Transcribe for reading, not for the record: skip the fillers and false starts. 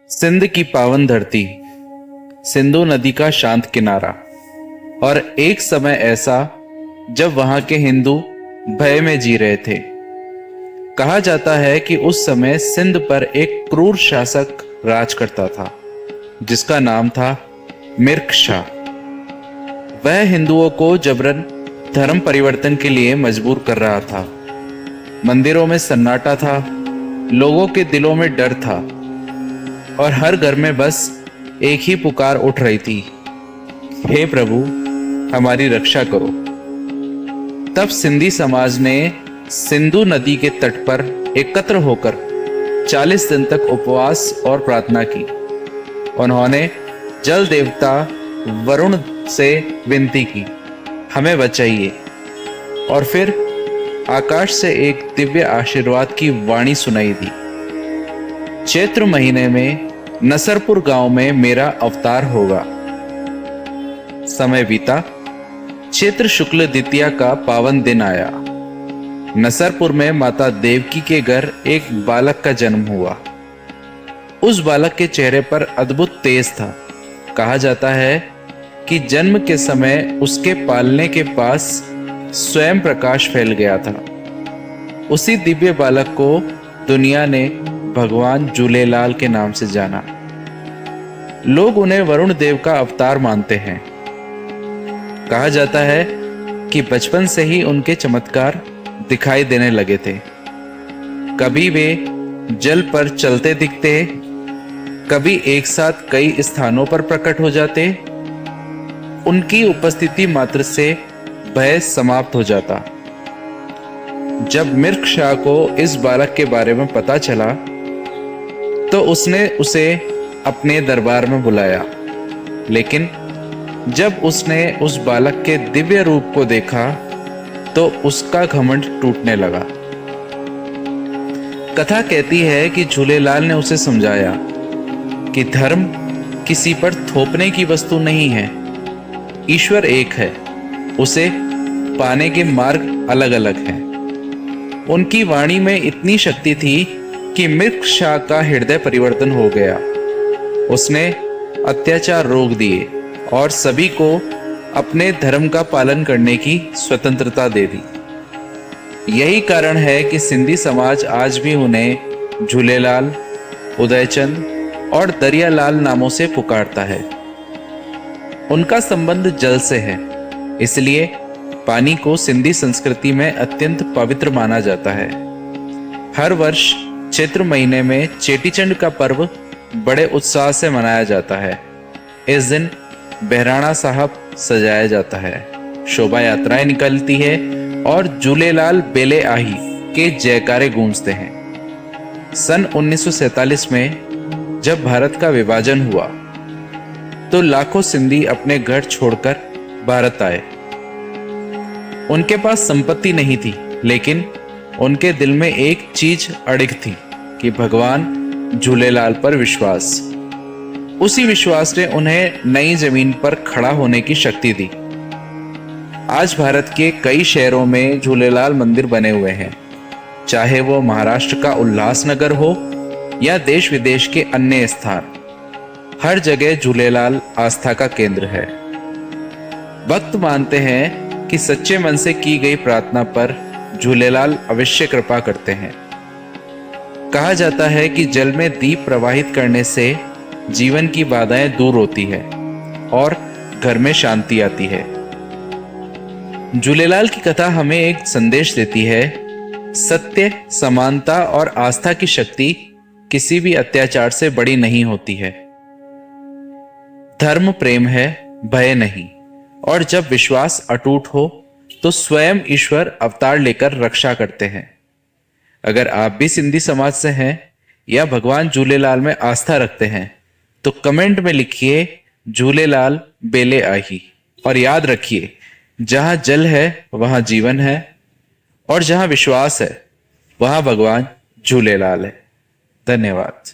सिंध की पावन धरती, सिंधु नदी का शांत किनारा। और एक समय ऐसा जब वहां के हिंदू भय में जी रहे थे। कहा जाता है कि उस समय सिंध पर एक क्रूर शासक राज करता था जिसका नाम था मिर्ख शाह। वह हिंदुओं को जबरन धर्म परिवर्तन के लिए मजबूर कर रहा था। मंदिरों में सन्नाटा था, लोगों के दिलों में डर था और हर घर में बस एक ही पुकार उठ रही थी, हे प्रभु हमारी रक्षा करो। तब सिंधी समाज ने सिंधु नदी के तट पर एकत्र होकर 40 दिन तक उपवास और प्रार्थना की। उन्होंने जल देवता वरुण से विनती की, हमें बचाइए। और फिर आकाश से एक दिव्य आशीर्वाद की वाणी सुनाई दी, चैत्र महीने में नसरपुर गांव में मेरा अवतार होगा। समय बीता, चैत्र शुक्ल द्वितीया का पावन दिन आया। नसरपुर में माता देवकी के घर एक बालक का जन्म हुआ। उस बालक के चेहरे पर अद्भुत तेज था। कहा जाता है कि जन्म के समय उसके पालने के पास स्वयं प्रकाश फैल गया था। उसी दिव्य बालक को दुनिया ने भगवान झूलेलाल के नाम से जाना। लोग उन्हें वरुण देव का अवतार मानते हैं। कहा जाता है कि बचपन से ही उनके चमत्कार दिखाई देने लगे थे। कभी वे जल पर चलते दिखते, कभी एक साथ कई स्थानों पर प्रकट हो जाते। उनकी उपस्थिति मात्र से भय समाप्त हो जाता। जब मिर्ख शाह को इस बालक के बारे में पता चला तो उसने उसे अपने दरबार में बुलाया। लेकिन जब उसने उस बालक के दिव्य रूप को देखा तो उसका घमंड टूटने लगा। कथा कहती है कि झूलेलाल ने उसे समझाया कि धर्म किसी पर थोपने की वस्तु नहीं है। ईश्वर एक है, उसे पाने के मार्ग अलग अलग हैं। उनकी वाणी में इतनी शक्ति थी कि मिर्ख शाह का हृदय परिवर्तन हो गया। उसने अत्याचार रोक दिए और सभी को अपने धर्म का पालन करने की स्वतंत्रता दे दी। यही कारण है कि सिंधी समाज आज भी उन्हें झूलेलाल, उदयचंद और दरियालाल नामों से पुकारता है। उनका संबंध जल से है, इसलिए पानी को सिंधी संस्कृति में अत्यंत पवित्र माना जाता है। हर वर्ष चैत्र महीने में चेटीचंड का पर्व बड़े उत्साह से मनाया जाता है। इस दिन बहराणा साहब सजाया जाता है, शोभा यात्राएं निकलती है और झूलेलाल बेले आही के जयकारे गूंजते हैं। सन 1947 में जब भारत का विभाजन हुआ तो लाखों सिंधी अपने घर छोड़कर भारत आए। उनके पास संपत्ति नहीं थी, लेकिन उनके दिल में एक चीज अड़िग थी कि भगवान झूलेलाल पर विश्वास। उसी विश्वास ने उन्हें नई जमीन पर खड़ा होने की शक्ति दी। आज भारत के कई शहरों में झूलेलाल मंदिर बने हुए हैं, चाहे वो महाराष्ट्र का उल्लासनगर हो या देश विदेश के अन्य स्थान। हर जगह झूलेलाल आस्था का केंद्र है। भक्त मानते हैं कि सच्चे मन से की गई प्रार्थना पर झूलेलाल अवश्य कृपा करते हैं। कहा जाता है कि जल में दीप प्रवाहित करने से जीवन की बाधाएं दूर होती है और घर में शांति आती है। झूलेलाल की कथा हमें एक संदेश देती है, सत्य, समानता और आस्था की शक्ति किसी भी अत्याचार से बड़ी नहीं होती है। धर्म प्रेम है, भय नहीं। और जब विश्वास अटूट हो तो स्वयं ईश्वर अवतार लेकर रक्षा करते हैं। अगर आप भी सिंधी समाज से हैं या भगवान झूलेलाल में आस्था रखते हैं तो कमेंट में लिखिए झूलेलाल बेले आही। और याद रखिए, जहां जल है वहां जीवन है और जहां विश्वास है वहां भगवान झूलेलाल है। धन्यवाद।